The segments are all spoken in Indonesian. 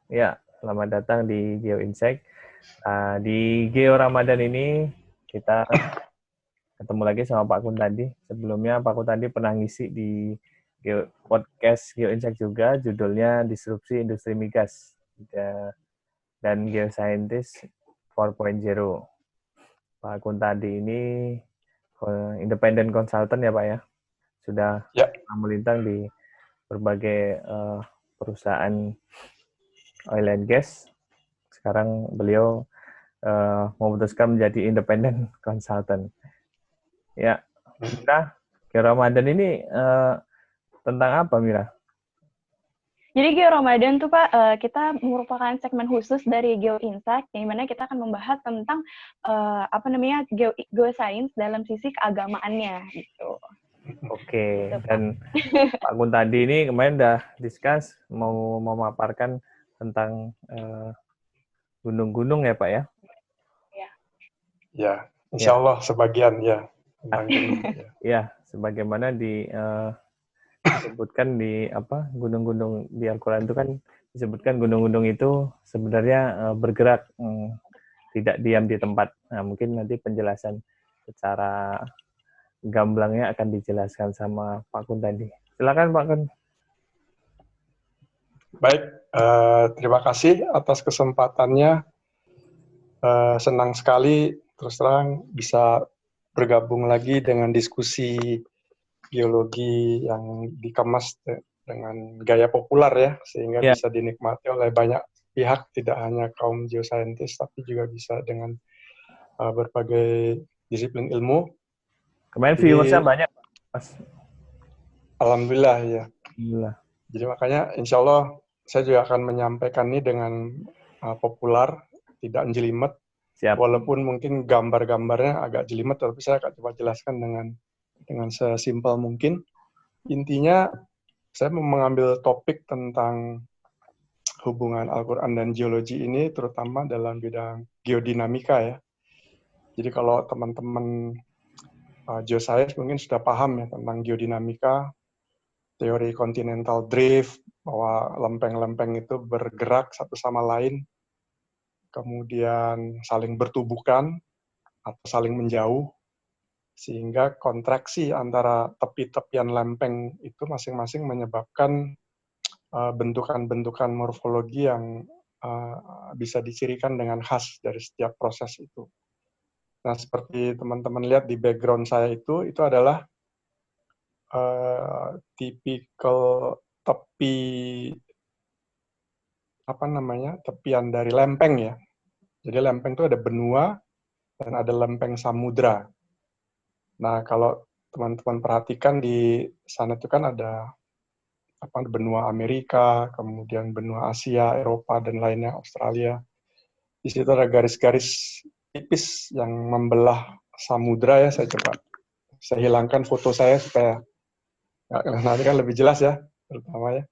Ya, selamat datang di Geo Insight. Di Geo Ramadan ini kita ketemu lagi sama Pak Kun tadi. Sebelumnya Pak Kun tadi pernah ngisi di podcast Geo Insight juga, judulnya Disrupsi Industri Migas dan Geoscientist 4.0. Pak Kun tadi ini independent consultant ya Pak ya, sudah Ya, melintang di berbagai perusahaan oil and gas. Sekarang beliau memutuskan menjadi independent consultant. Ya, Mira, ke Ramadan ini tentang apa, Mira? Jadi Geo Ramadan tuh Pak, kita merupakan segmen khusus dari Geo Insight, yang mana kita akan membahas tentang geoscience dalam sisi keagamaannya gitu. Oke, dan Pak Gun tadi ini kemarin udah discuss mau memaparkan tentang gunung-gunung ya Pak ya? Ya, insya Allah sebagian ya tentang gunung. Ya, sebagaimana disebutkan di gunung-gunung di Al-Quran itu kan disebutkan gunung-gunung itu sebenarnya bergerak, tidak diam di tempat. Nah, mungkin nanti penjelasan secara gamblangnya akan dijelaskan sama Pak Kun tadi. Silakan Pak Kun. Baik, terima kasih atas kesempatannya. Senang sekali terus terang bisa bergabung lagi dengan diskusi geologi yang dikemas dengan gaya populer ya, sehingga bisa dinikmati oleh banyak pihak, tidak hanya kaum geoscientist, tapi juga bisa dengan berbagai disiplin ilmu. Kemarin viewersnya banyak, Mas. Alhamdulillah ya. Alhamdulillah. Jadi makanya insya Allah saya juga akan menyampaikan ini dengan populer, tidak jelimet. Siap. Walaupun mungkin gambar-gambarnya agak jelimet, tapi saya akan coba jelaskan dengan sesimpel mungkin. Intinya saya mau mengambil topik tentang hubungan Al-Quran dan geologi ini, terutama dalam bidang geodinamika ya. Jadi kalau teman-teman geoscience mungkin sudah paham ya tentang geodinamika, teori continental drift, bahwa lempeng-lempeng itu bergerak satu sama lain, kemudian saling bertubuhkan atau saling menjauh, sehingga kontraksi antara tepi-tepian lempeng itu masing-masing menyebabkan bentukan-bentukan morfologi yang bisa dicirikan dengan khas dari setiap proses itu. Nah, seperti teman-teman lihat di background saya itu adalah tipikal tepi tepian dari lempeng ya. Jadi lempeng itu ada benua dan ada lempeng samudra. Nah, kalau teman-teman perhatikan di sana itu kan ada benua Amerika, kemudian benua Asia, Eropa, dan lainnya, Australia. Di situ ada garis-garis tipis yang membelah samudra ya. Saya hilangkan foto saya supaya nanti kan lebih jelas ya, terutama ya.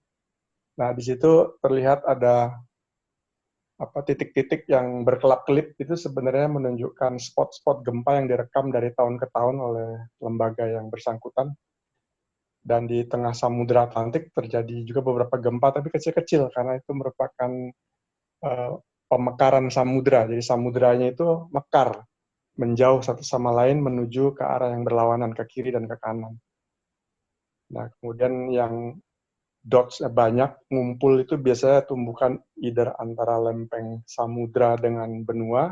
Nah, di situ terlihat ada titik-titik yang berkelap-kelip, itu sebenarnya menunjukkan spot-spot gempa yang direkam dari tahun ke tahun oleh lembaga yang bersangkutan. Dan di tengah Samudra Atlantik terjadi juga beberapa gempa, tapi kecil-kecil, karena itu merupakan pemekaran samudra. Jadi samudranya itu mekar, menjauh satu sama lain menuju ke arah yang berlawanan, ke kiri dan ke kanan. Nah, kemudian yang dots banyak ngumpul itu biasanya tumbukan either antara lempeng samudra dengan benua,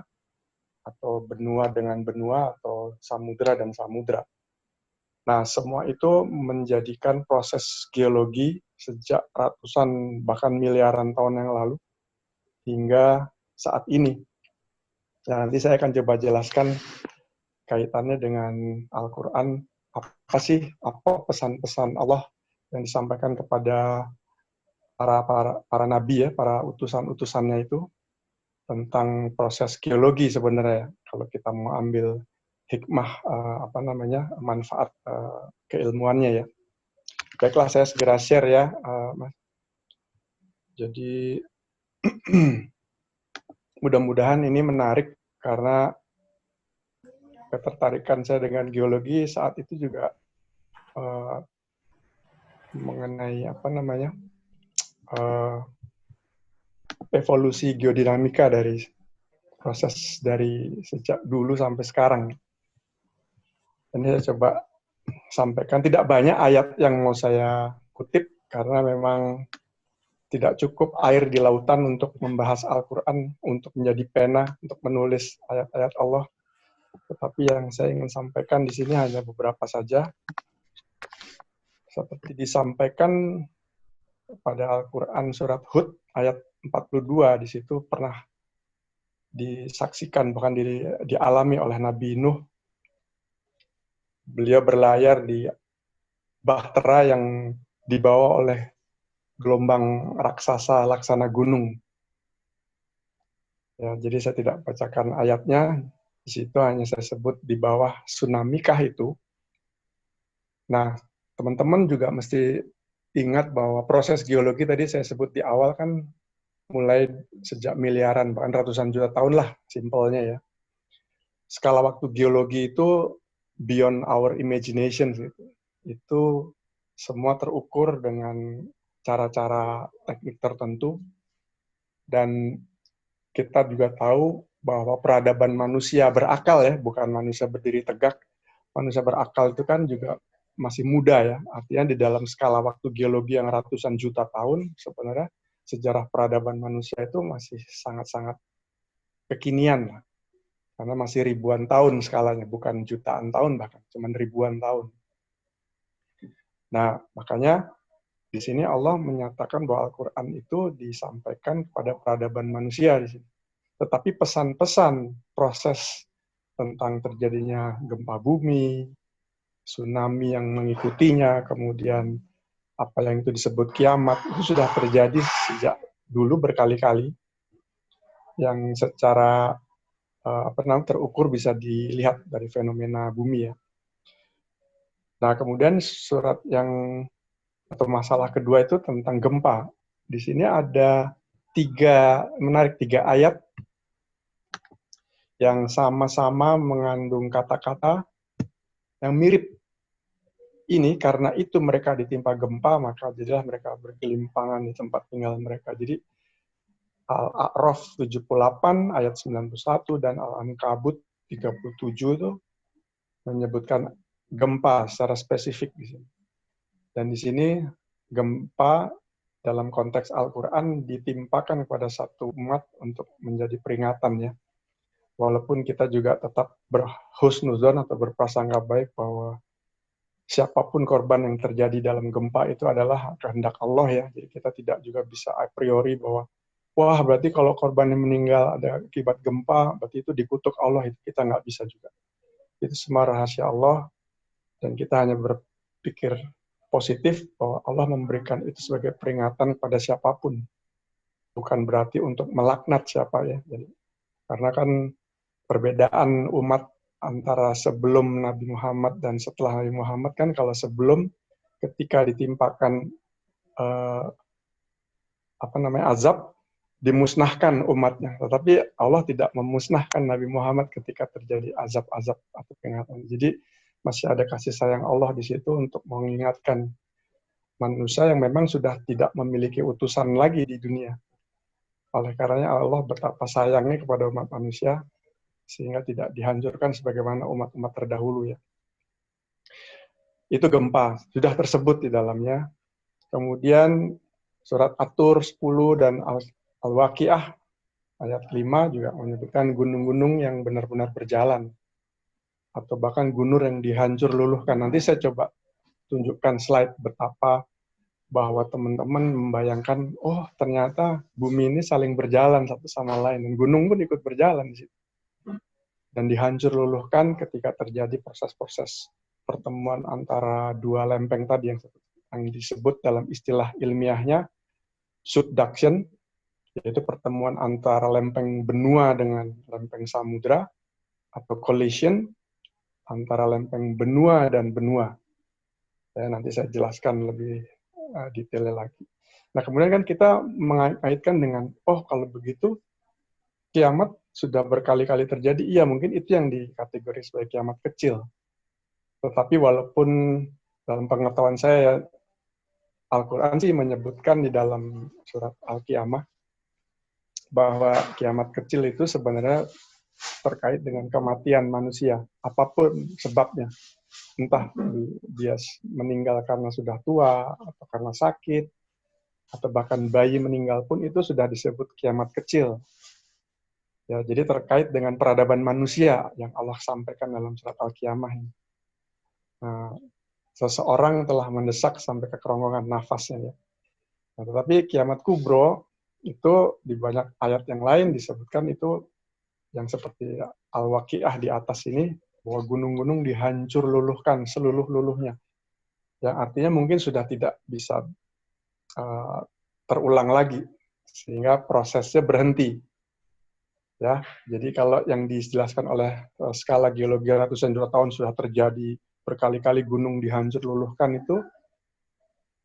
atau benua dengan benua, atau samudra dan samudra. Nah, semua itu menjadikan proses geologi sejak ratusan bahkan miliaran tahun yang lalu hingga saat ini. Nah, nanti saya akan coba jelaskan kaitannya dengan Al-Quran, apa pesan-pesan Allah yang disampaikan kepada para nabi ya, para utusan-utusannya itu, tentang proses geologi sebenarnya. Kalau kita mau ambil hikmah manfaat keilmuannya ya. Baiklah, saya segera share ya, Mas. Jadi mudah-mudahan ini menarik karena ketertarikan saya dengan geologi saat itu juga mengenai evolusi geodinamika dari proses dari sejak dulu sampai sekarang. Ini saya coba sampaikan, tidak banyak ayat yang mau saya kutip karena memang tidak cukup air di lautan untuk membahas Al-Quran, untuk menjadi pena, untuk menulis ayat-ayat Allah. Tetapi yang saya ingin sampaikan di sini hanya beberapa saja. Seperti disampaikan pada Al-Quran surat Hud ayat 42, di situ pernah disaksikan, bahkan dialami oleh Nabi Nuh. Beliau berlayar di bahtera yang dibawa oleh gelombang raksasa laksana gunung. Ya, jadi saya tidak bacakan ayatnya, di situ hanya saya sebut di bawah tsunami kah itu. Nah, teman-teman juga mesti ingat bahwa proses geologi tadi saya sebut di awal kan mulai sejak miliaran, bahkan ratusan juta tahun lah, simpelnya ya. Skala waktu geologi itu beyond our imagination. Itu semua terukur dengan cara-cara teknik tertentu. Dan kita juga tahu bahwa peradaban manusia berakal ya, bukan manusia berdiri tegak. Manusia berakal itu kan juga masih muda ya. Artinya di dalam skala waktu geologi yang ratusan juta tahun, sebenarnya sejarah peradaban manusia itu masih sangat-sangat kekinian lah. Karena masih ribuan tahun skalanya, bukan jutaan tahun bahkan, cuma ribuan tahun. Nah, makanya di sini Allah menyatakan bahwa Al-Quran itu disampaikan kepada peradaban manusia di sini. Tetapi pesan-pesan proses tentang terjadinya gempa bumi, tsunami yang mengikutinya, kemudian apa yang itu disebut kiamat, itu sudah terjadi sejak dulu berkali-kali, yang secara terukur bisa dilihat dari fenomena bumi ya. Nah, kemudian surat yang atau masalah kedua itu tentang gempa. Di sini ada tiga ayat yang sama-sama mengandung kata-kata yang mirip. Ini karena itu mereka ditimpa gempa, maka jadilah mereka bergelimpangan di tempat tinggal mereka. Jadi Al-A'raf 78 ayat 91 dan Al-Ankabut 37 itu menyebutkan gempa secara spesifik di sini. Dan di sini gempa dalam konteks Al-Quran ditimpakan kepada satu umat untuk menjadi peringatan ya. Walaupun kita juga tetap berhusnuzon atau berprasangka baik bahwa siapapun korban yang terjadi dalam gempa itu adalah kehendak Allah ya. Jadi kita tidak juga bisa a priori bahwa wah berarti kalau korban yang meninggal ada akibat gempa, berarti itu dikutuk Allah. Itu kita nggak bisa juga. Itu semua rahasia Allah dan kita hanya berpikir positif bahwa Allah memberikan itu sebagai peringatan kepada siapapun. Bukan berarti untuk melaknat siapa ya. Jadi, karena kan perbedaan umat antara sebelum Nabi Muhammad dan setelah Nabi Muhammad kan kalau sebelum ketika ditimpakan azab dimusnahkan umatnya, tetapi Allah tidak memusnahkan Nabi Muhammad ketika terjadi azab-azab atau peringatan. Jadi masih ada kasih sayang Allah di situ untuk mengingatkan manusia yang memang sudah tidak memiliki utusan lagi di dunia. Oleh karenanya Allah betapa sayangnya kepada umat manusia sehingga tidak dihancurkan sebagaimana umat-umat terdahulu ya. Itu gempa, sudah tersebut di dalamnya. Kemudian surat At-Tur 10 dan Al-Waqiah ayat 5 juga menyebutkan gunung-gunung yang benar-benar berjalan. Atau bahkan gunung yang dihancur luluhkan. Nanti saya coba tunjukkan slide betapa bahwa teman-teman membayangkan, oh ternyata bumi ini saling berjalan satu sama lain. Dan gunung pun ikut berjalan di situ. Dan dihancur luluhkan ketika terjadi proses-proses pertemuan antara dua lempeng tadi yang disebut dalam istilah ilmiahnya subduction, yaitu pertemuan antara lempeng benua dengan lempeng samudra, atau collision antara lempeng benua dan benua. Nanti saya jelaskan lebih detailnya lagi. Nah, kemudian kan kita mengaitkan dengan, oh kalau begitu kiamat sudah berkali-kali terjadi, iya mungkin itu yang dikategori sebagai kiamat kecil. Tetapi walaupun dalam pengetahuan saya, Al-Quran sih menyebutkan di dalam surat Al-Qiyamah, bahwa kiamat kecil itu sebenarnya terkait dengan kematian manusia, apapun sebabnya. Entah dia meninggal karena sudah tua, atau karena sakit, atau bahkan bayi meninggal pun itu sudah disebut kiamat kecil. Ya, jadi terkait dengan peradaban manusia yang Allah sampaikan dalam surat Al-Qiyamah ini. Nah, seseorang telah mendesak sampai ke kerongkongan nafasnya. Ya. Nah, tetapi kiamat kubro itu di banyak ayat yang lain disebutkan itu yang seperti Al-Waqiah di atas ini, bahwa gunung-gunung dihancur luluhkan seluruh-luluhnya. Yang artinya mungkin sudah tidak bisa terulang lagi, sehingga prosesnya berhenti. Ya, jadi kalau yang dijelaskan oleh skala geologi ratusan juta tahun sudah terjadi berkali-kali gunung dihancur luluhkan itu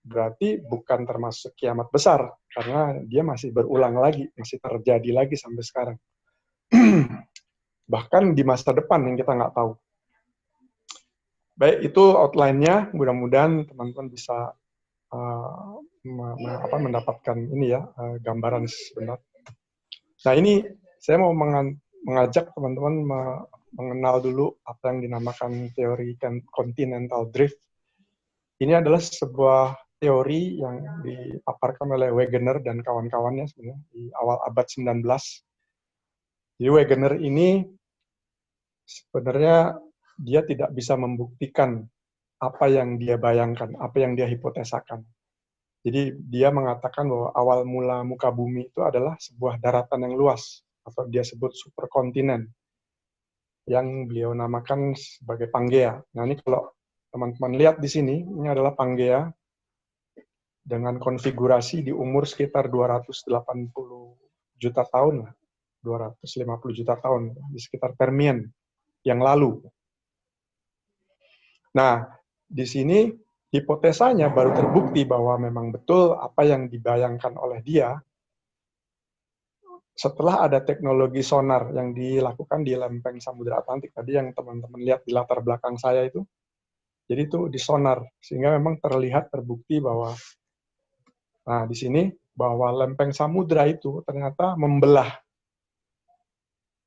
berarti bukan termasuk kiamat besar, karena dia masih berulang lagi, masih terjadi lagi sampai sekarang. Bahkan di masa depan yang kita nggak tahu. Baik, itu outline-nya. Mudah-mudahan teman-teman bisa mendapatkan ini ya, gambaran sebenarnya. Nah, ini saya mau mengajak teman-teman mengenal dulu apa yang dinamakan teori continental drift. Ini adalah sebuah teori yang dipaparkan oleh Wegener dan kawan-kawannya sebenarnya di awal abad 19. Jadi Wegener ini sebenarnya dia tidak bisa membuktikan apa yang dia bayangkan, apa yang dia hipotesakan. Jadi dia mengatakan bahwa awal mula muka bumi itu adalah sebuah daratan yang luas, atau dia sebut superkontinen, yang beliau namakan sebagai Pangea. Nah, ini kalau teman-teman lihat di sini, ini adalah Pangea dengan konfigurasi di umur sekitar 280 juta tahun, 250 juta tahun, di sekitar Permian yang lalu. Nah, di sini hipotesanya baru terbukti bahwa memang betul apa yang dibayangkan oleh dia setelah ada teknologi sonar yang dilakukan di lempeng Samudra Atlantik tadi yang teman-teman lihat di latar belakang saya itu. Jadi itu di sonar, sehingga memang terlihat terbukti bahwa nah di sini bahwa lempeng samudra itu ternyata membelah.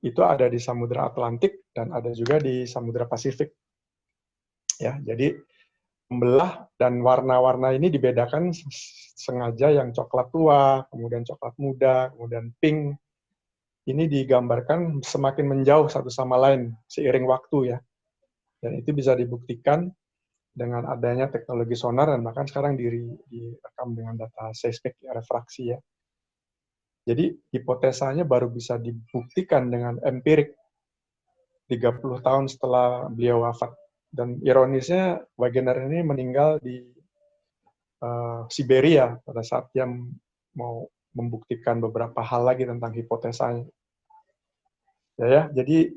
Itu ada di Samudra Atlantik dan ada juga di Samudra Pasifik. Ya, jadi membelah dan warna-warna ini dibedakan sengaja, yang coklat tua, kemudian coklat muda, kemudian pink. Ini digambarkan semakin menjauh satu sama lain seiring waktu ya. Dan itu bisa dibuktikan dengan adanya teknologi sonar dan bahkan sekarang direkam dengan data seismik refraksi ya. Jadi hipotesanya baru bisa dibuktikan dengan empirik 30 tahun setelah beliau wafat. Dan ironisnya Wegener ini meninggal di Siberia pada saat dia mau membuktikan beberapa hal lagi tentang hipotesanya. Ya, jadi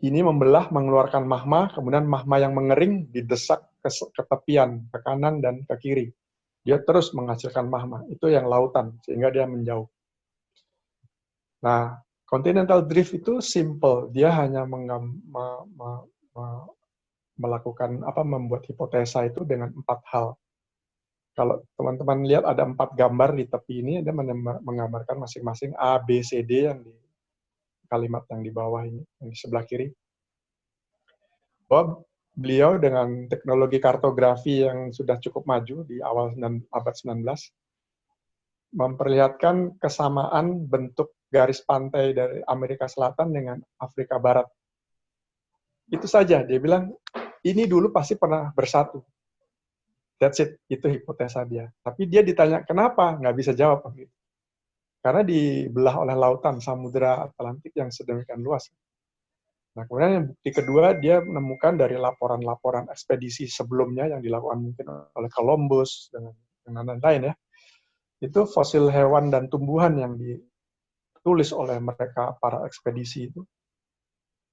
ini membelah, mengeluarkan magma, kemudian magma yang mengering didesak ke tepian, ke kanan dan ke kiri. Dia terus menghasilkan magma, itu yang lautan, sehingga dia menjauh. Nah, continental drift itu simple, dia hanya melakukan membuat hipotesa itu dengan 4 hal. Kalau teman-teman lihat ada 4 gambar di tepi ini, dia menggambarkan masing-masing A, B, C, D yang di kalimat yang di bawah ini, yang di sebelah kiri. Bahwa beliau dengan teknologi kartografi yang sudah cukup maju di awal abad 19, memperlihatkan kesamaan bentuk garis pantai dari Amerika Selatan dengan Afrika Barat. Itu saja, dia bilang, ini dulu pasti pernah bersatu. That's it, itu hipotesa dia. Tapi dia ditanya, kenapa? Nggak bisa jawab. Karena dibelah oleh lautan, Samudra Atlantik yang sedemikian luas. Nah, kemudian yang bukti kedua, dia menemukan dari laporan-laporan ekspedisi sebelumnya yang dilakukan mungkin oleh Columbus, dan lain-lain ya. Itu fosil hewan dan tumbuhan yang ditulis oleh mereka, para ekspedisi itu,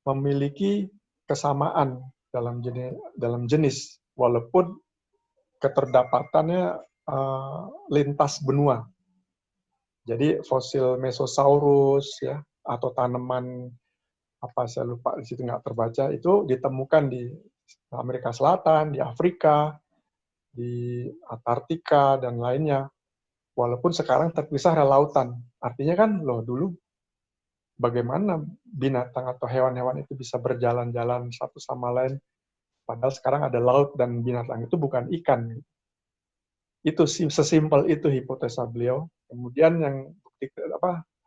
memiliki kesamaan dalam jenis, walaupun keterdapatannya lintas benua. Jadi fosil Mesosaurus ya, atau tanaman saya lupa di situ nggak terbaca, itu ditemukan di Amerika Selatan, di Afrika, di Antartika dan lainnya. Walaupun sekarang terpisah dari lautan. Artinya kan, loh dulu bagaimana binatang atau hewan-hewan itu bisa berjalan-jalan satu sama lain, padahal sekarang ada laut dan binatang itu bukan ikan. Itu sesimpel itu hipotesa beliau. Kemudian yang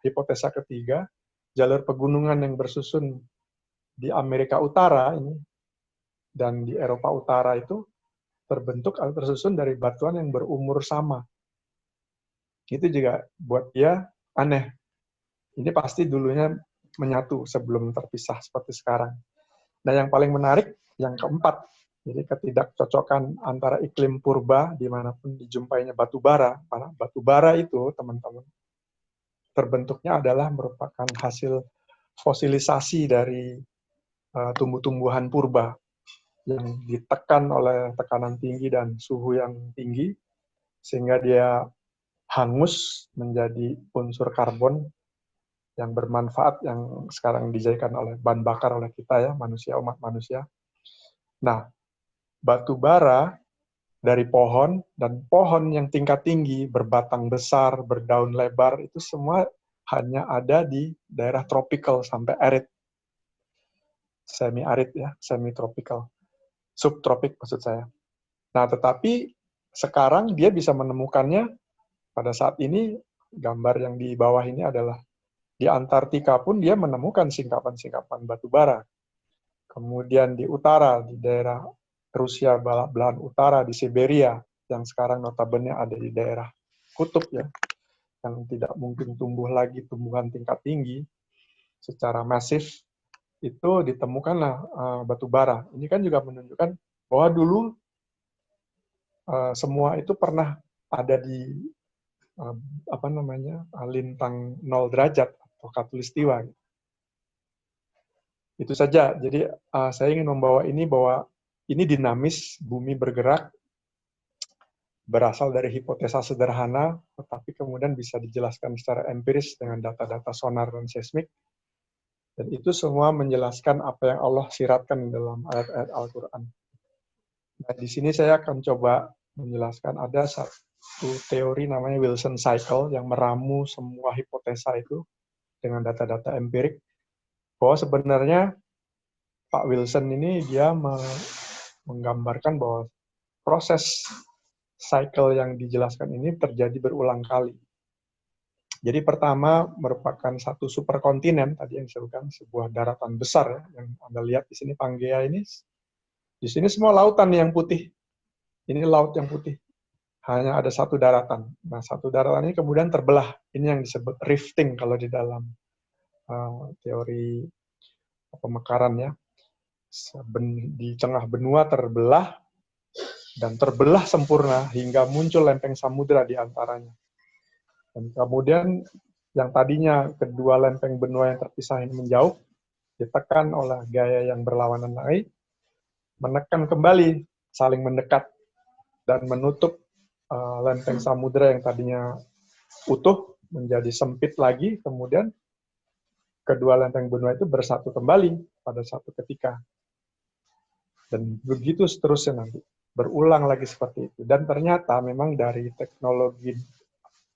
hipotesa ketiga, jalur pegunungan yang bersusun di Amerika Utara ini dan di Eropa Utara itu terbentuk atau tersusun dari batuan yang berumur sama. Itu juga buat dia aneh. Ini pasti dulunya menyatu sebelum terpisah seperti sekarang. Nah, yang paling menarik, yang keempat, jadi ketidakcocokan antara iklim purba, dimanapun dijumpainya batu bara. Karena batu bara itu, teman-teman, terbentuknya adalah merupakan hasil fosilisasi dari tumbuh-tumbuhan purba yang ditekan oleh tekanan tinggi dan suhu yang tinggi, sehingga dia hangus menjadi unsur karbon yang bermanfaat yang sekarang dijadikan oleh bahan bakar oleh kita ya, manusia, umat manusia. Nah, batu bara dari pohon, dan pohon yang tingkat tinggi, berbatang besar, berdaun lebar, itu semua hanya ada di daerah tropical sampai arid. Semi-arid ya, semi-tropical. Subtropik maksud saya. Nah, tetapi sekarang dia bisa menemukannya pada saat ini, gambar yang di bawah ini adalah di Antartika pun dia menemukan singkapan-singkapan batu bara. Kemudian di utara, di daerah Rusia belahan utara, di Siberia, yang sekarang notabene ada di daerah kutub ya, yang tidak mungkin tumbuh lagi tumbuhan tingkat tinggi secara masif, itu ditemukanlah batu bara. Ini kan juga menunjukkan bahwa dulu semua itu pernah ada di lintang 0 derajat atau khatulistiwa. Itu saja. Jadi saya ingin membawa ini bahwa ini dinamis, bumi bergerak, berasal dari hipotesa sederhana, tetapi kemudian bisa dijelaskan secara empiris dengan data-data sonar dan seismik. Dan itu semua menjelaskan apa yang Allah siratkan dalam ayat-ayat Al-Quran. Nah, di sini saya akan coba menjelaskan ada satu teori namanya Wilson Cycle yang meramu semua hipotesa itu dengan data-data empirik, bahwa sebenarnya Pak Wilson ini dia menggambarkan bahwa proses cycle yang dijelaskan ini terjadi berulang kali. Jadi pertama merupakan satu superkontinen tadi yang disebutkan, sebuah daratan besar ya, yang Anda lihat di sini Pangaea ini. Di sini semua lautan yang putih. Ini laut yang putih. Hanya ada satu daratan. Nah, satu daratan ini kemudian terbelah. Ini yang disebut rifting kalau di dalam teori pemekaran ya. Di tengah benua terbelah dan terbelah sempurna hingga muncul lempeng samudra di antaranya. Dan kemudian yang tadinya kedua lempeng benua yang terpisah ini menjauh, ditekan oleh gaya yang berlawanan lagi, menekan kembali, saling mendekat, dan menutup lempeng samudra yang tadinya utuh menjadi sempit lagi, kemudian kedua lempeng benua itu bersatu kembali pada satu ketika. Dan begitu seterusnya nanti, berulang lagi seperti itu. Dan ternyata memang dari teknologi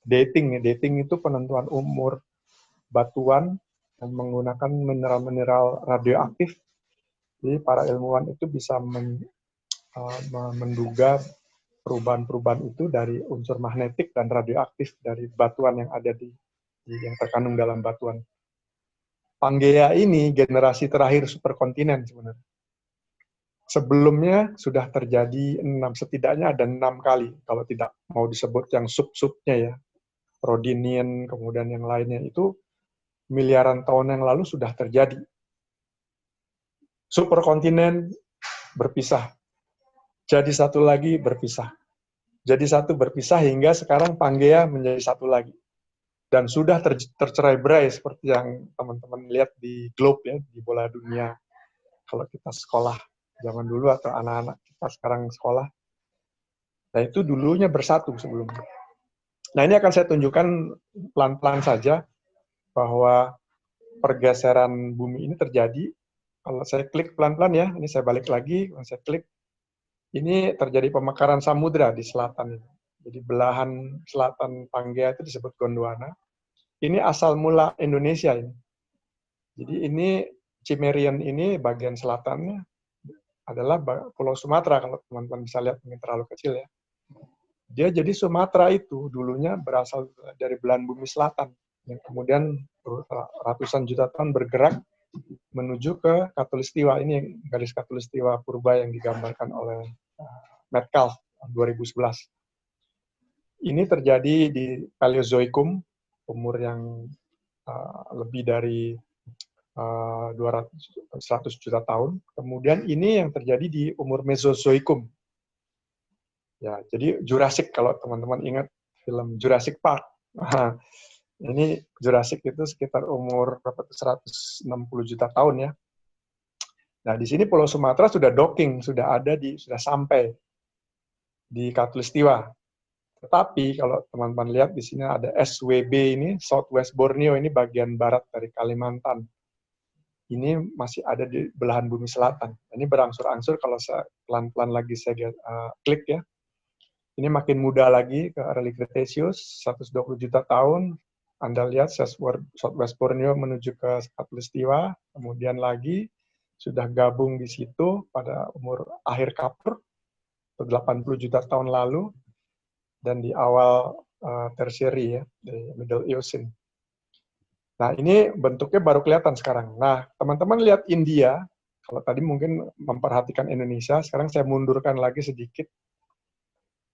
dating itu penentuan umur batuan yang menggunakan mineral-mineral radioaktif. Jadi para ilmuwan itu bisa menduga perubahan-perubahan itu dari unsur magnetik dan radioaktif dari batuan yang ada yang terkandung dalam batuan. Pangaea ini generasi terakhir superkontinen sebenarnya. Sebelumnya sudah terjadi setidaknya ada 6 kali, kalau tidak mau disebut yang sub-subnya ya, Rhodinian, kemudian yang lainnya itu miliaran tahun yang lalu sudah terjadi. Superkontinen berpisah, jadi satu lagi berpisah. Jadi satu berpisah hingga sekarang Pangaea menjadi satu lagi. Dan sudah tercerai-berai seperti yang teman-teman lihat di globe ya, di bola dunia. Kalau kita sekolah zaman dulu atau anak-anak kita sekarang sekolah. Nah itu dulunya bersatu sebelumnya. Nah ini akan saya tunjukkan pelan-pelan saja bahwa pergeseran bumi ini terjadi. Kalau saya klik pelan-pelan ya, ini saya balik lagi, kalau saya klik, ini terjadi pemekaran samudra di selatan. Jadi belahan selatan Pangaea itu disebut Gondwana. ini asal mula Indonesia ini. Jadi ini Cimmerian ini bagian selatannya adalah Pulau Sumatera, kalau teman-teman bisa lihat, mungkin terlalu kecil ya. Dia jadi Sumatera itu dulunya berasal dari belahan bumi selatan, yang kemudian ratusan juta tahun bergerak menuju ke Khatulistiwa. Ini garis Khatulistiwa purba yang digambarkan oleh Metcalf 2011. Ini terjadi di Paleozoikum, umur yang lebih dari 100 juta tahun. Kemudian ini yang terjadi di umur Mesozoikum. Ya, jadi Jurassic, kalau teman-teman ingat film Jurassic Park. Ini Jurassic itu sekitar umur 160 juta tahun ya. Nah, di sini Pulau Sumatera sudah docking, sudah sampai di Khatulistiwa. Tetapi kalau teman-teman lihat di sini ada SWB ini, Southwest Borneo, ini bagian barat dari Kalimantan. Ini masih ada di belahan bumi selatan. Ini berangsur-angsur, kalau pelan-pelan lagi saya klik ya. Ini makin muda lagi ke early Cretaceous, 120 juta tahun. Anda lihat Southwest Borneo menuju ke Khatulistiwa, kemudian lagi sudah gabung di situ pada umur akhir Kapur, 80 juta tahun lalu, dan di awal Tertiary ya, di Middle Eocene. Nah, ini bentuknya baru kelihatan sekarang. Nah, teman-teman lihat India, kalau tadi mungkin memperhatikan Indonesia, sekarang saya mundurkan lagi sedikit.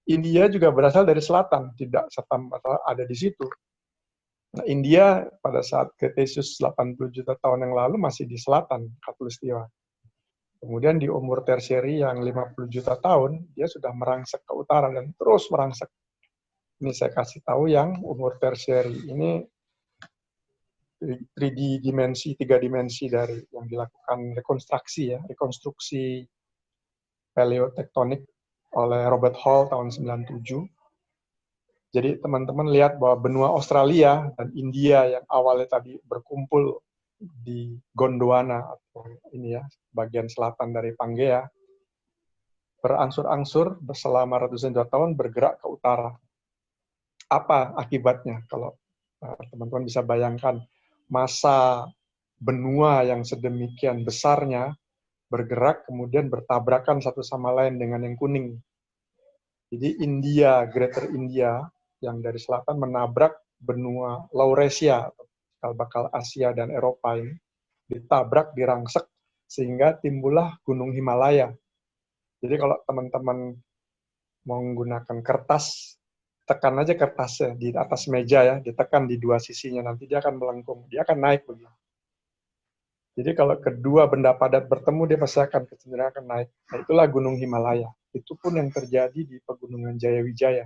India juga berasal dari selatan, tidak serta-merta ada di situ. Nah, India pada saat Cretaceous 80 juta tahun yang lalu masih di selatan Khatulistiwa. Kemudian di umur Tertiary yang 50 juta tahun, dia sudah merangsek ke utara dan terus merangsek. Ini saya kasih tahu yang umur Tertiary. Ini 3 dimensi dari yang dilakukan rekonstruksi paleotektonik oleh Robert Hall tahun 97. Jadi teman-teman lihat bahwa benua Australia dan India yang awalnya tadi berkumpul di Gondwana, atau ini ya, bagian selatan dari Pangaea, berangsur-angsur selama ratusan juta tahun bergerak ke utara. Apa akibatnya? Kalau teman-teman bisa bayangkan, masa benua yang sedemikian besarnya bergerak kemudian bertabrakan satu sama lain dengan yang kuning. Jadi India, Greater India yang dari selatan menabrak benua Laurasia, cikal bakal Asia dan Eropa ini, ditabrak, dirangsek, sehingga timbullah Gunung Himalaya. Jadi kalau teman-teman menggunakan kertas, tekan aja kertasnya di atas meja ya, ditekan di dua sisinya, nanti dia akan melengkung, dia akan naik begini. Jadi kalau kedua benda padat bertemu, dia pasti akan kecenderungan akan naik. Nah, itulah Gunung Himalaya. Itu pun yang terjadi di Pegunungan Jayawijaya.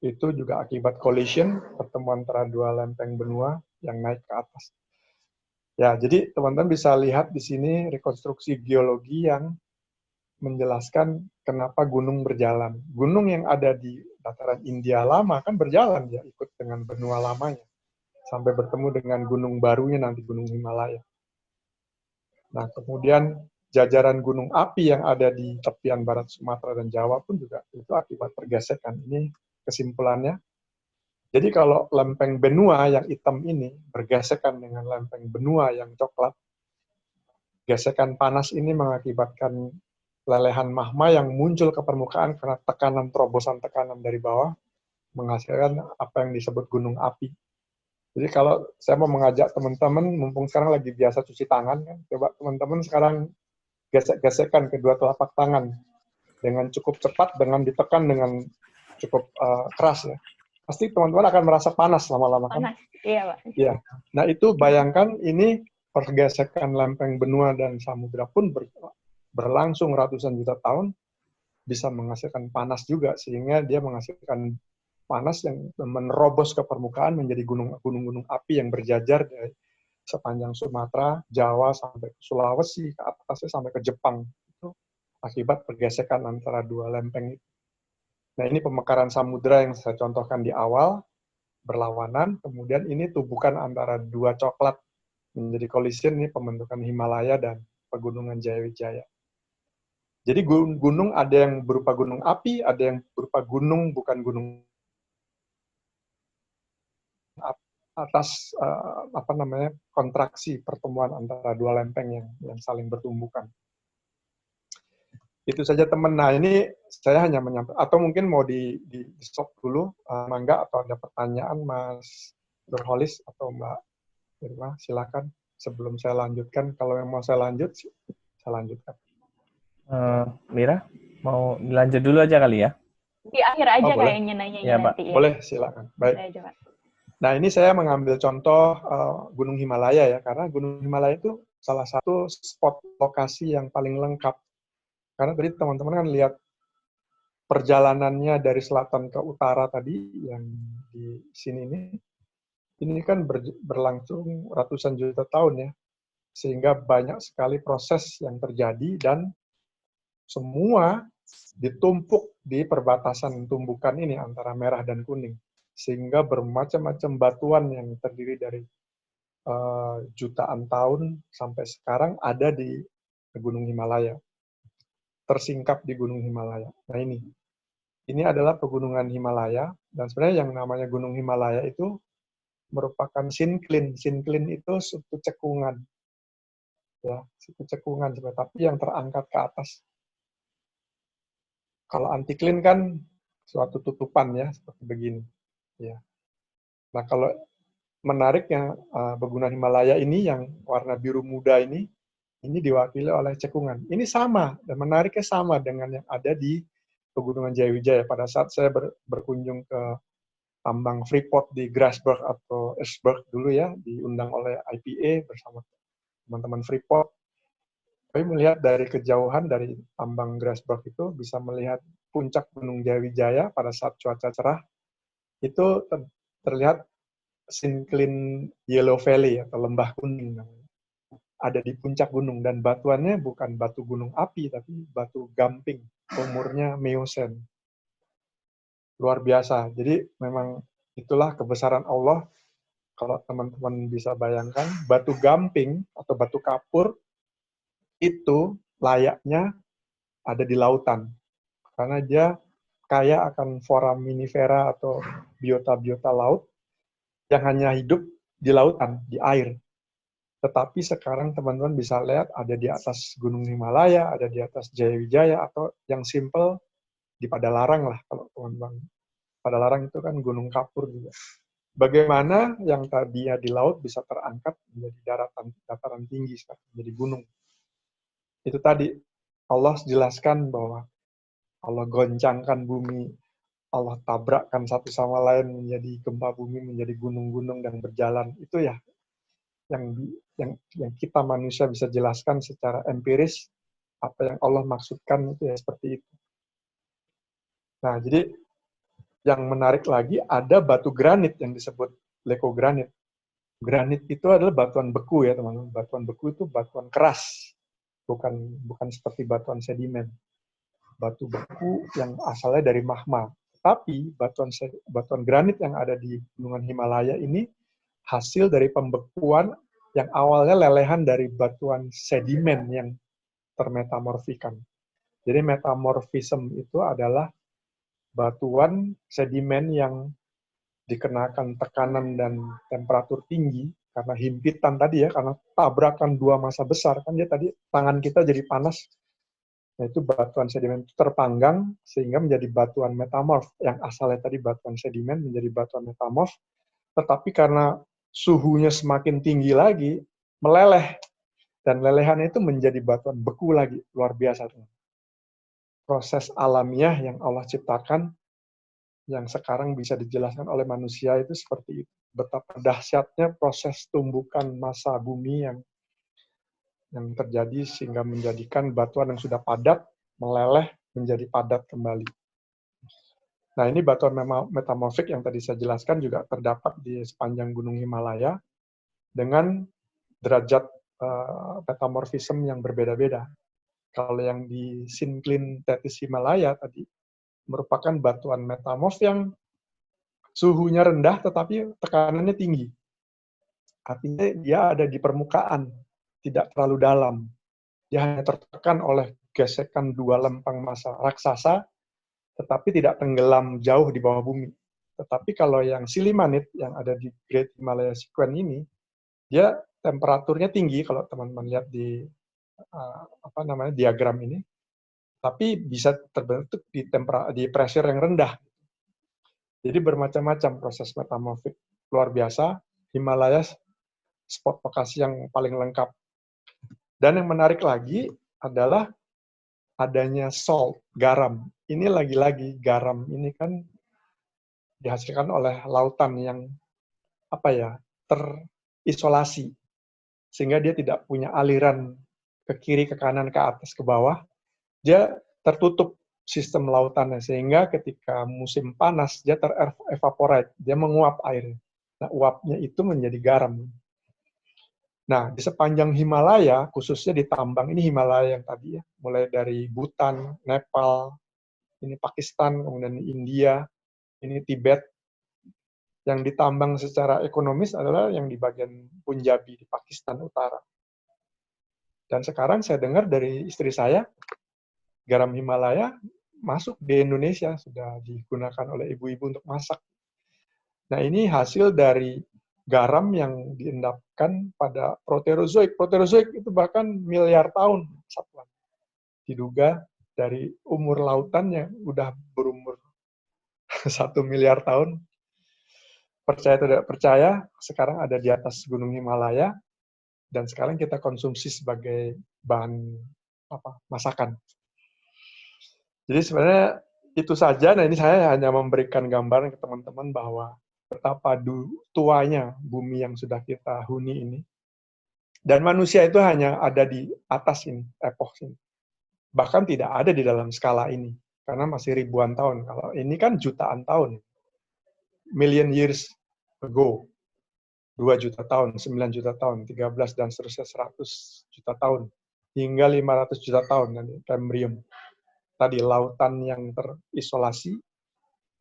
Itu juga akibat collision, pertemuan antara dua lempeng benua yang naik ke atas. Ya, jadi teman-teman bisa lihat di sini rekonstruksi geologi yang menjelaskan kenapa gunung berjalan. Gunung yang ada di dataran India lama kan berjalan ya, ikut dengan benua lamanya, sampai bertemu dengan gunung barunya nanti, Gunung Himalaya. Nah, kemudian jajaran gunung api yang ada di tepian barat Sumatera dan Jawa pun juga itu akibat pergesekan. Ini kesimpulannya. Jadi kalau lempeng benua yang hitam ini bergesekan dengan lempeng benua yang coklat, gesekan panas ini mengakibatkan lelehan magma yang muncul ke permukaan karena terobosan tekanan dari bawah, menghasilkan apa yang disebut gunung api. Jadi kalau saya mau mengajak teman-teman, mumpung sekarang lagi biasa cuci tangan, kan, coba teman-teman sekarang gesek-gesekan kedua telapak tangan dengan cukup cepat, dengan ditekan dengan cukup keras ya. Pasti teman-teman akan merasa panas lama-lama kan? Panas, iya Pak. Iya. Nah itu bayangkan ini pergesekan lempeng benua dan samudra pun berlangsung ratusan juta tahun, bisa menghasilkan panas juga, sehingga dia menghasilkan panas yang menerobos ke permukaan menjadi gunung-gunung api yang berjajar dari sepanjang Sumatera, Jawa, sampai ke Sulawesi, ke atasnya sampai ke Jepang. Itu akibat pergesekan antara dua lempeng itu. Nah, ini pemekaran samudra yang saya contohkan di awal, berlawanan, kemudian ini tubukan antara dua coklat menjadi collision, ini pembentukan Himalaya dan Pegunungan Jayawijaya. Jadi gunung ada yang berupa gunung api, ada yang berupa gunung bukan gunung api. atas kontraksi pertemuan antara dua lempeng yang saling bertumbukan. Itu saja teman. Nah ini saya hanya menyampaikan, atau mungkin mau di stop dulu, Mangga, atau ada pertanyaan Mas Nurholis atau Mbak Irma, silakan sebelum saya lanjutkan. Kalau yang mau saya lanjut, saya lanjutkan. Mira, mau lanjut dulu aja kali ya? Di akhir aja boleh. kayaknya nanyanya Ya, Pak. nanti. Ya. Boleh, silakan. Baik. Aja, Pak. Nah, ini saya mengambil contoh Gunung Himalaya ya, karena Gunung Himalaya itu salah satu spot lokasi yang paling lengkap. Karena tadi teman-teman kan lihat perjalanannya dari selatan ke utara tadi, yang di sini ini kan berlangsung ratusan juta tahun ya, sehingga banyak sekali proses yang terjadi dan semua ditumpuk di perbatasan tumbukan ini antara merah dan kuning, sehingga bermacam-macam batuan yang terdiri dari jutaan tahun sampai sekarang ada di Gunung Himalaya, tersingkap di Gunung Himalaya. Nah ini adalah pegunungan Himalaya, dan sebenarnya yang namanya Gunung Himalaya itu merupakan sinkline. Sinkline itu suatu cekungan, ya, suatu cekungan, tapi yang terangkat ke atas. Kalau antikline kan suatu tutupan ya, seperti begini. Ya. Nah kalau menariknya pegunungan Himalaya ini yang warna biru muda ini diwakili oleh cekungan. Ini sama, dan menariknya sama dengan yang ada di Pegunungan Jayawijaya. Pada saat saya berkunjung ke tambang Freeport di Grasberg atau Esberg dulu ya, diundang oleh IPA bersama teman-teman Freeport. Kami melihat dari kejauhan dari tambang Grasberg itu bisa melihat puncak Gunung Jayawijaya pada saat cuaca cerah. Itu terlihat sinkline Yellow Valley atau lembah kuning namanya. Ada di puncak gunung, dan batuannya bukan batu gunung api tapi batu gamping, umurnya Miocene. Luar biasa. Jadi memang itulah kebesaran Allah. Kalau teman-teman bisa bayangkan, batu gamping atau batu kapur itu layaknya ada di lautan. Karena dia kaya akan foraminifera atau biota-biota laut yang hanya hidup di lautan, di air. Tetapi sekarang teman-teman bisa lihat ada di atas Gunung Himalaya, ada di atas Jayawijaya, atau yang simple di Padalarang lah kalau teman-teman. Padalarang itu kan gunung kapur juga. Bagaimana yang tadinya di laut bisa terangkat menjadi dataran tinggi, menjadi gunung. Itu tadi Allah jelaskan bahwa Allah goncangkan bumi, Allah tabrakkan satu sama lain menjadi gempa bumi, menjadi gunung-gunung dan berjalan. Itu ya yang kita manusia bisa jelaskan secara empiris, apa yang Allah maksudkan itu ya seperti itu. Nah, jadi yang menarik lagi ada batu granit yang disebut lekogranit. Granit itu adalah batuan beku ya teman-teman. Batuan beku itu batuan keras, bukan seperti batuan sedimen. Batu beku yang asalnya dari magma. Tapi batuan granit yang ada di Gunungan Himalaya ini hasil dari pembekuan yang awalnya lelehan dari batuan sedimen yang termetamorfikan. Jadi metamorfisme itu adalah batuan sedimen yang dikenakan tekanan dan temperatur tinggi karena himpitan tadi ya, karena tabrakan dua massa besar kan, dia tadi tangan kita jadi panas. Nah, itu batuan sedimen itu terpanggang sehingga menjadi batuan metamorf, yang asalnya tadi batuan sedimen menjadi batuan metamorf, tetapi karena suhunya semakin tinggi lagi meleleh, dan lelehannya itu menjadi batuan beku lagi. Luar biasa teman. Proses alamiah yang Allah ciptakan yang sekarang bisa dijelaskan oleh manusia itu seperti itu. Betapa dahsyatnya proses tumbukan massa bumi yang terjadi sehingga menjadikan batuan yang sudah padat meleleh menjadi padat kembali. Nah, ini batuan metamorfik yang tadi saya jelaskan juga terdapat di sepanjang Gunung Himalaya dengan derajat metamorfisme yang berbeda-beda. Kalau yang di sinkline Tethys Himalaya tadi merupakan batuan metamorf yang suhunya rendah tetapi tekanannya tinggi. Artinya dia ada di permukaan, tidak terlalu dalam. Dia hanya tertekan oleh gesekan dua lempeng massa raksasa, tetapi tidak tenggelam jauh di bawah bumi. Tetapi kalau yang silimanit yang ada di Great Himalaya Sequence ini, dia temperaturnya tinggi kalau teman-teman lihat di diagram ini, tapi bisa terbentuk di pressure yang rendah. Jadi bermacam-macam proses metamorfik luar biasa. Himalaya spot lokasi yang paling lengkap. Dan yang menarik lagi adalah adanya salt, garam. Ini lagi-lagi garam ini kan dihasilkan oleh lautan yang terisolasi, sehingga dia tidak punya aliran ke kiri, ke kanan, ke atas, ke bawah. Dia tertutup sistem lautannya, sehingga ketika musim panas dia ter-evaporate, dia menguap air. Nah, uapnya itu menjadi garam. Nah, di sepanjang Himalaya, khususnya di tambang, ini Himalaya yang tadi ya, mulai dari Bhutan, Nepal, ini Pakistan, kemudian India, ini Tibet. Yang ditambang secara ekonomis adalah yang di bagian Punjabi, di Pakistan Utara. Dan sekarang saya dengar dari istri saya, garam Himalaya masuk di Indonesia, sudah digunakan oleh ibu-ibu untuk masak. Nah, ini hasil dari garam yang diendapkan pada proterozoik. Proterozoik itu bahkan miliar tahun satuan. Diduga dari umur lautannya udah berumur 1 miliar tahun. Percaya atau tidak percaya, sekarang ada di atas Gunung Himalaya, dan sekarang kita konsumsi sebagai bahan masakan. Jadi sebenarnya itu saja. Nah, ini saya hanya memberikan gambaran ke teman-teman bahwa betapa tuanya bumi yang sudah kita huni ini. Dan manusia itu hanya ada di atas ini, epoch ini. Bahkan tidak ada di dalam skala ini, karena masih ribuan tahun. Kalau ini kan jutaan tahun. Million years ago. 2 juta tahun, 9 juta tahun, 13 dan seterusnya 100 juta tahun. Hingga 500 juta tahun, nanti Cambrium. Tadi lautan yang terisolasi,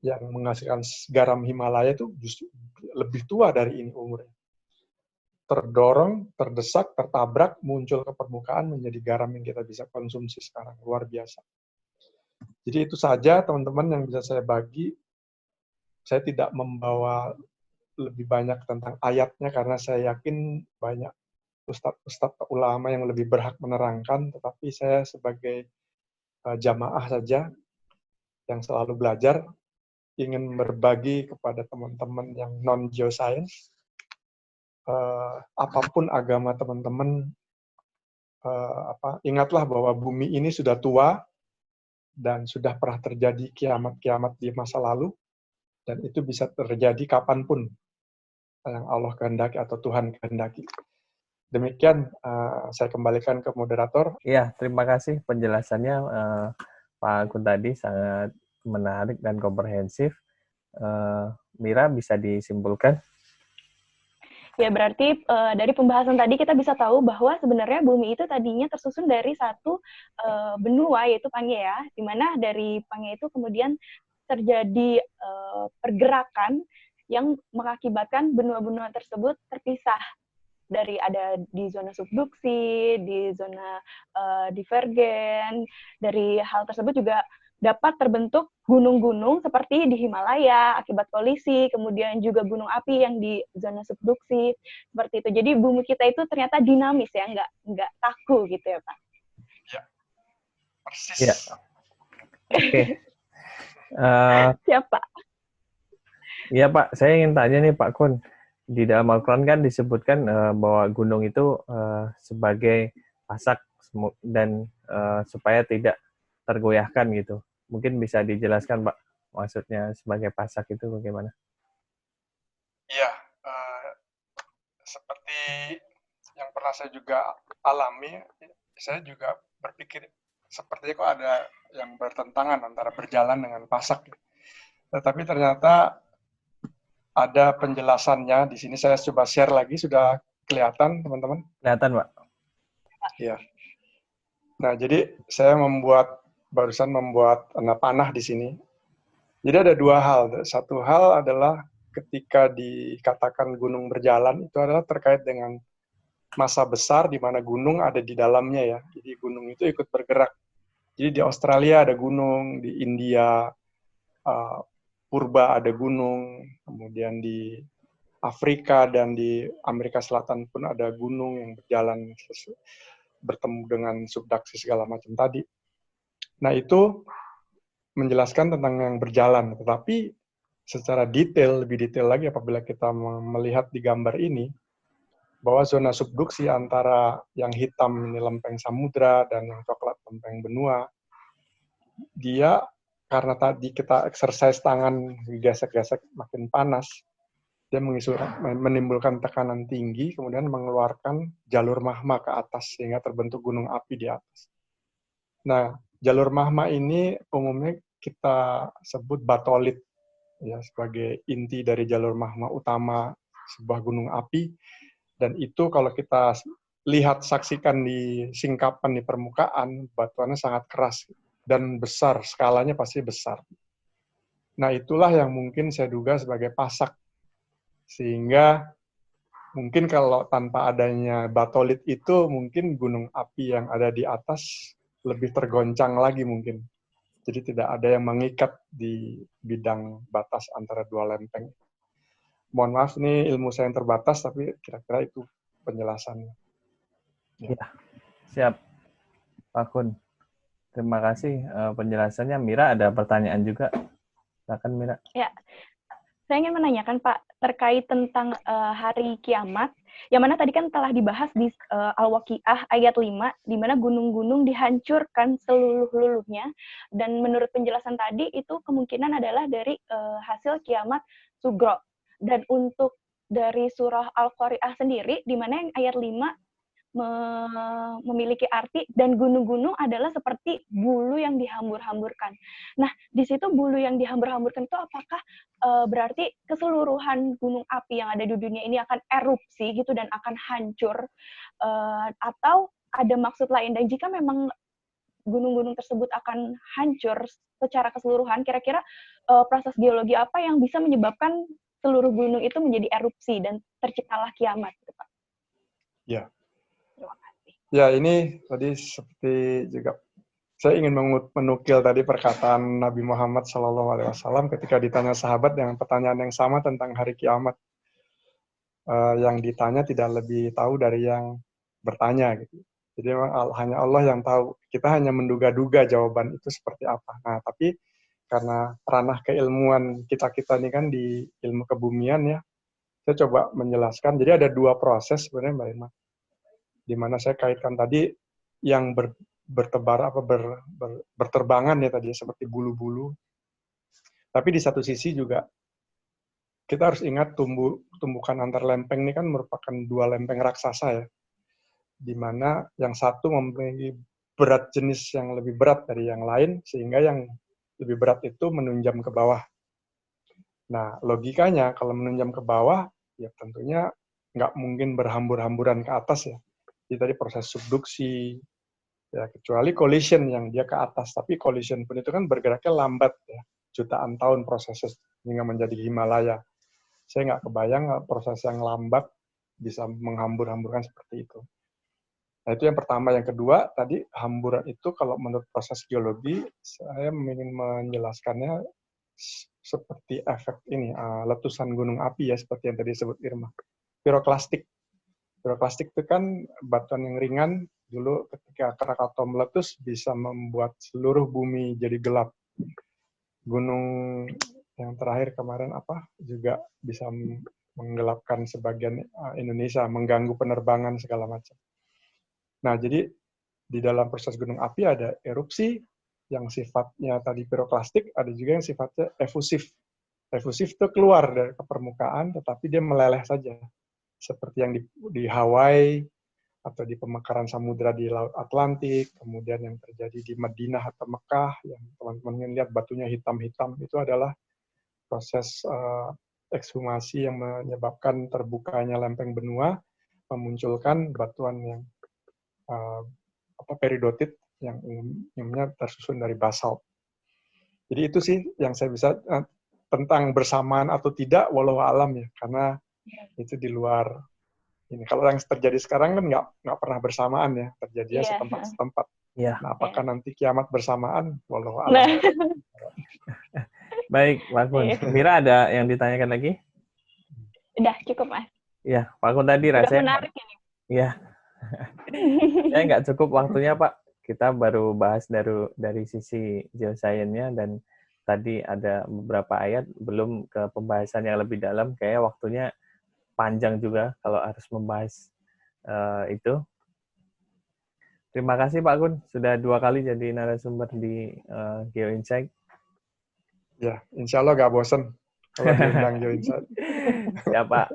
yang menghasilkan garam Himalaya itu justru lebih tua dari ini umurnya. Terdorong, terdesak, tertabrak, muncul ke permukaan menjadi garam yang kita bisa konsumsi sekarang. Luar biasa. Jadi itu saja teman-teman yang bisa saya bagi. Saya tidak membawa lebih banyak tentang ayatnya karena saya yakin banyak ustadz-ustadz ulama yang lebih berhak menerangkan, tetapi saya sebagai jamaah saja yang selalu belajar ingin berbagi kepada teman-teman yang non-geoscience, apapun agama teman-teman, ingatlah bahwa bumi ini sudah tua dan sudah pernah terjadi kiamat-kiamat di masa lalu, dan itu bisa terjadi kapanpun yang Allah kehendaki atau Tuhan kehendaki. Demikian, saya kembalikan ke moderator. Iya, terima kasih penjelasannya Pak Gun tadi, sangat menarik dan komprehensif. Mira, bisa disimpulkan? Ya, berarti dari pembahasan tadi kita bisa tahu bahwa sebenarnya bumi itu tadinya tersusun dari satu benua, yaitu Pangea, di mana dari Pangea itu kemudian terjadi pergerakan yang mengakibatkan benua-benua tersebut terpisah, dari ada di zona subduksi, di zona divergen. Dari hal tersebut juga dapat terbentuk gunung-gunung seperti di Himalaya akibat kolisi, kemudian juga gunung api yang di zona subduksi, seperti itu. Jadi bumi kita itu ternyata dinamis ya, nggak kaku gitu ya Pak. Ya, persis. Ya. Oke. Siap Pak. Iya Pak, saya ingin tanya nih Pak Kun, di dalam Al-Quran kan disebutkan bahwa gunung itu sebagai pasak dan supaya tidak tergoyahkan gitu. Mungkin bisa dijelaskan Pak, maksudnya sebagai pasak itu bagaimana? Iya, seperti yang pernah saya juga alami, saya juga berpikir sepertinya kok ada yang bertentangan antara berjalan dengan pasak. Tetapi ternyata ada penjelasannya. Di sini saya coba share lagi, sudah kelihatan teman-teman? Kelihatan Pak. Iya. Nah, jadi saya barusan membuat tanda panah di sini. Jadi ada dua hal. Satu hal adalah ketika dikatakan gunung berjalan, itu adalah terkait dengan masa besar di mana gunung ada di dalamnya ya. Jadi gunung itu ikut bergerak. Jadi di Australia ada gunung, di India, purba ada gunung, kemudian di Afrika dan di Amerika Selatan pun ada gunung yang berjalan bertemu dengan subduksi segala macam tadi. Nah, itu menjelaskan tentang yang berjalan, tetapi secara detail, lebih detail lagi apabila kita melihat di gambar ini, bahwa zona subduksi antara yang hitam ini lempeng samudra dan yang coklat lempeng benua, dia karena tadi kita exercise tangan, gesek-gesek makin panas, dia menimbulkan tekanan tinggi, kemudian mengeluarkan jalur magma ke atas, sehingga terbentuk gunung api di atas. Nah, jalur magma ini umumnya kita sebut batolit, ya, sebagai inti dari jalur magma utama sebuah gunung api. Dan itu kalau kita lihat, saksikan di singkapan di permukaan, batuannya sangat keras dan besar, skalanya pasti besar. Nah, itulah yang mungkin saya duga sebagai pasak. Sehingga mungkin kalau tanpa adanya batolit itu, mungkin gunung api yang ada di atas lebih tergoncang lagi mungkin. Jadi tidak ada yang mengikat di bidang batas antara dua lempeng. Mohon maaf, ini ilmu saya yang terbatas, tapi kira-kira itu penjelasannya. Ya, siap, Pak Kun. Terima kasih penjelasannya. Mira ada pertanyaan juga. Silakan, Mira. Ya, saya ingin menanyakan Pak terkait tentang hari kiamat, yang mana tadi kan telah dibahas di Al-Waqiah ayat 5, di mana gunung-gunung dihancurkan seluruh-luluhnya, dan menurut penjelasan tadi itu kemungkinan adalah dari hasil kiamat sugro. Dan untuk dari surah Al-Qari'ah sendiri, di mana yang ayat 5 memiliki arti, dan gunung-gunung adalah seperti bulu yang dihambur-hamburkan. Nah, di situ bulu yang dihambur-hamburkan itu apakah berarti keseluruhan gunung api yang ada di dunia ini akan erupsi gitu dan akan hancur, atau ada maksud lain? Dan jika memang gunung-gunung tersebut akan hancur secara keseluruhan, kira-kira proses geologi apa yang bisa menyebabkan seluruh gunung itu menjadi erupsi dan terciptalah kiamat, gitu, Pak? Ya. Ya, ini tadi seperti juga saya ingin menukil tadi perkataan Nabi Muhammad SAW ketika ditanya sahabat dengan pertanyaan yang sama tentang hari kiamat. Yang ditanya tidak lebih tahu dari yang bertanya, gitu. Jadi memang hanya Allah yang tahu. Kita hanya menduga-duga jawaban itu seperti apa. Nah, tapi karena ranah keilmuan kita ini kan di ilmu kebumian, ya, saya coba menjelaskan. Jadi ada dua proses sebenarnya, Mbak Irma, di mana saya kaitkan tadi yang berterbangan ya tadi, seperti bulu-bulu. Tapi di satu sisi juga kita harus ingat tumbukan antar lempeng ini kan merupakan dua lempeng raksasa, ya, di mana yang satu memiliki berat jenis yang lebih berat dari yang lain, sehingga yang lebih berat itu menunjam ke bawah. Nah, logikanya kalau menunjam ke bawah, ya tentunya nggak mungkin berhambur-hamburan ke atas, ya. Jadi tadi proses subduksi, ya, kecuali collision yang dia ke atas. Tapi collision pun itu kan bergeraknya lambat, ya, jutaan tahun prosesnya hingga menjadi Himalaya. Saya nggak kebayang proses yang lambat bisa menghambur-hamburkan seperti itu. Nah, itu yang pertama. Yang kedua, tadi hamburan itu kalau menurut proses geologi, saya ingin menjelaskannya seperti efek ini, letusan gunung api, ya, seperti yang tadi disebut Irma. Piroklastik. Piroklastik itu kan batuan yang ringan, dulu ketika Krakatau meletus bisa membuat seluruh bumi jadi gelap. Gunung yang terakhir kemarin juga bisa menggelapkan sebagian Indonesia, mengganggu penerbangan segala macam. Nah, jadi di dalam proses gunung api ada erupsi yang sifatnya tadi piroklastik, ada juga yang sifatnya efusif. Efusif itu keluar dari permukaan, tetapi dia meleleh saja. Seperti yang di Hawaii, atau di pemekaran samudra di Laut Atlantik, kemudian yang terjadi di Madinah atau Mekah, yang teman-teman lihat batunya hitam-hitam, itu adalah proses ekshumasi yang menyebabkan terbukanya lempeng benua, memunculkan batuan yang peridotit, yang umumnya tersusun dari basalt. Jadi itu sih yang saya bisa tentang bersamaan atau tidak, walau alam, ya, karena itu di luar ini. Kalau yang terjadi sekarang kan nggak pernah bersamaan, ya, terjadinya setempat-setempat. Yeah. Nah, apakah nanti kiamat bersamaan? Walau alam. Baik, Pak Kun. Iya. Mira ada yang ditanyakan lagi? Udah cukup, Mas. Iya, Pak Kun tadi Udah rasanya. menarik ini. Iya. Ya nggak cukup waktunya, Pak. Kita baru bahas dari sisi geoscience-nya dan tadi ada beberapa ayat, belum ke pembahasan yang lebih dalam. Kayaknya waktunya panjang juga kalau harus membahas itu. Terima kasih Pak Kun, sudah 2 kali jadi narasumber di GeoInsight. Ya, insya Allah nggak bosen kalau diundang GeoInsight. Siap Pak.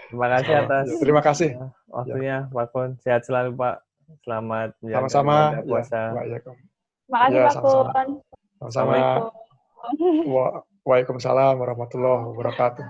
Terima kasih atas Terima kasih. waktunya Pak Kun. Sehat selalu Pak. Selamat menjalankan Sama-sama. ibadah puasa. Makasih Ya, Pak sama-sama. Kun. Sama-sama. Waalaikumsalam warahmatullahi wabarakatuh.